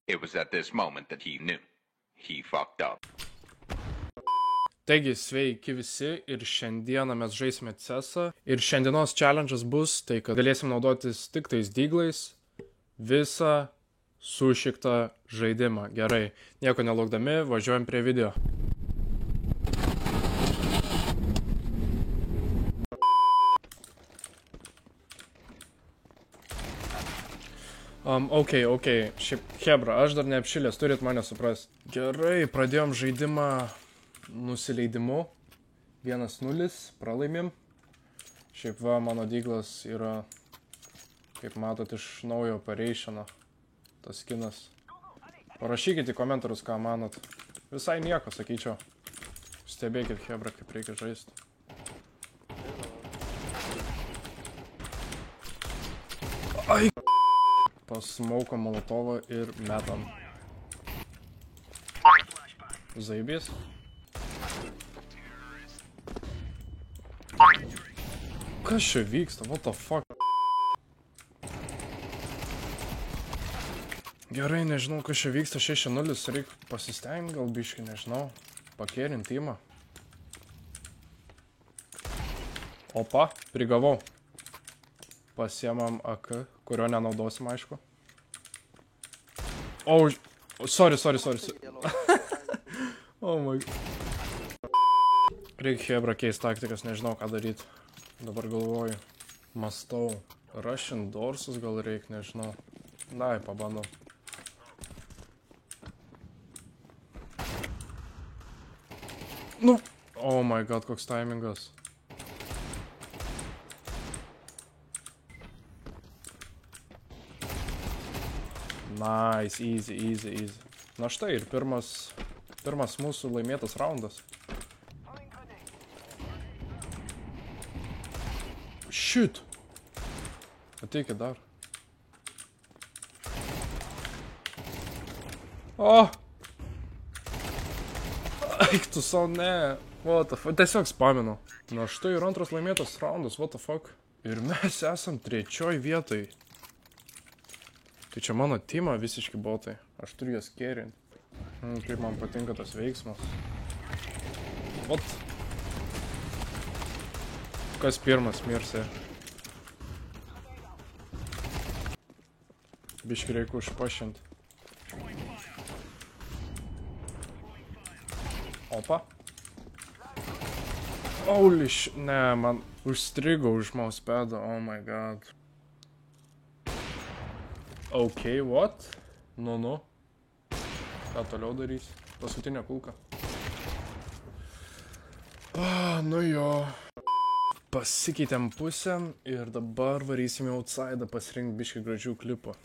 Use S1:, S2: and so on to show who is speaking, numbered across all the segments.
S1: It was at this moment that he knew. He fucked up.
S2: Taigi, sveiki visi ir šiandieną mes žaisime CESą. Ir šiandienos challenge'as bus tai, kad galėsim naudotis tik tais dyglais visą sušiktą žaidimą. Gerai, nieko nelaukdami, važiuojam prie video. Ok, šiaip, hebra, aš dar neapšilęs, turit mane suprast. Gerai, pradėjom žaidimą nusileidimu. 1-0, pralaimim. Šiaip va, mano dyglas yra, kaip matot, iš naujo pareišino. Tas skinas. Parašykit į komentarus, ką manot. Visai nieko, sakyčiau. Stebėkit, hebra, kaip reikia žaisti. Ai! Pasmauko molotovą ir metam. Zaibys. Kas čia vyksta? What the fuck? Gerai, nežinau, kas čia vyksta. 6-0, reik pasistengti, gal biškį, nežinau. Pakėrint timą. Opa, prigavau. Pasiemam AK, kurio nenaudosim, aišku. O, sorry. Oh my god. Reikia hebra keist taktikas, nežinau ką daryti. Dabar galvoju. Mastau. Russian dorsus gal reik, nežinau. Dai, pabandau. Nu. Oh my god, koks timingas. Nice, easy. Na štai ir pirmas mūsų laimėtas raundas. Shit. Ateikit dar. O! Eik tu savo, ne. What the fuck. Tiesiog spaminau. Na štai ir antras laimėtas raundas, what the fuck. Ir mes esam trečioj vietai. Tai čia mano timą visiškai botai. Aš turiu jas kėrinti. Kaip man patinka tas veiksmas. Ot. Kas pirmas mirsė? Biški reikia užpašinti. Opa. Holy shit. Ne, man užstrigo už mousepadą. Oh my god. Ok, what? Nu. Ką toliau darys? Paskutinė kulka. Nu jo. Pasikeitėm pusėm ir dabar varysim į outsidą pasirinkti biškį gražių klipų.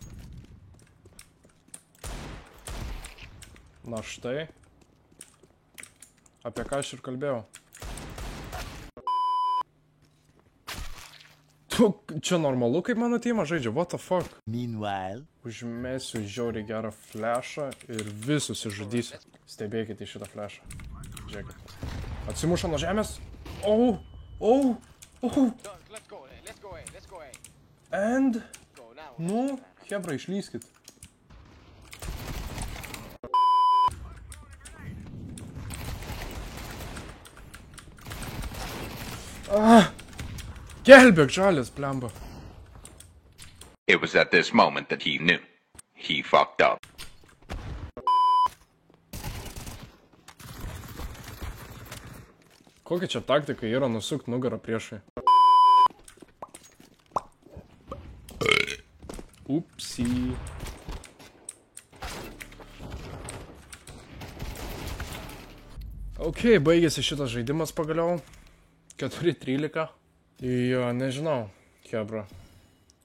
S2: Na štai. Apie ką aš ir kalbėjau. Čia normalu, kaip mano teamą žaidžia, what the fuck?
S3: Meanwhile.
S2: Užmesiu žiauriai gerą flashą ir visus išžudysiu. Stebėkite šitą flashą. Žiūrėkit. Atsimuša nuo žemės. Oh. And. Nu, hebra, išlyskit. Gelbėk žalės, blemba.
S1: It was at this moment that he knew. He fucked up.
S2: Kokia čia taktika yra nusukti nugarą priešai? Upsi. Ok, baigėsi šitas žaidimas pagaliau. 4-13. Jo, nežinau, hebra.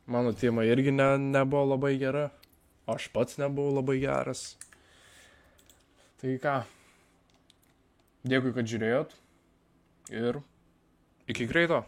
S2: Mano tema irgi nebuvo labai gera. Aš pats nebuvau labai geras. Tai ką. Dėkui, kad žiūrėjot. Ir iki greito.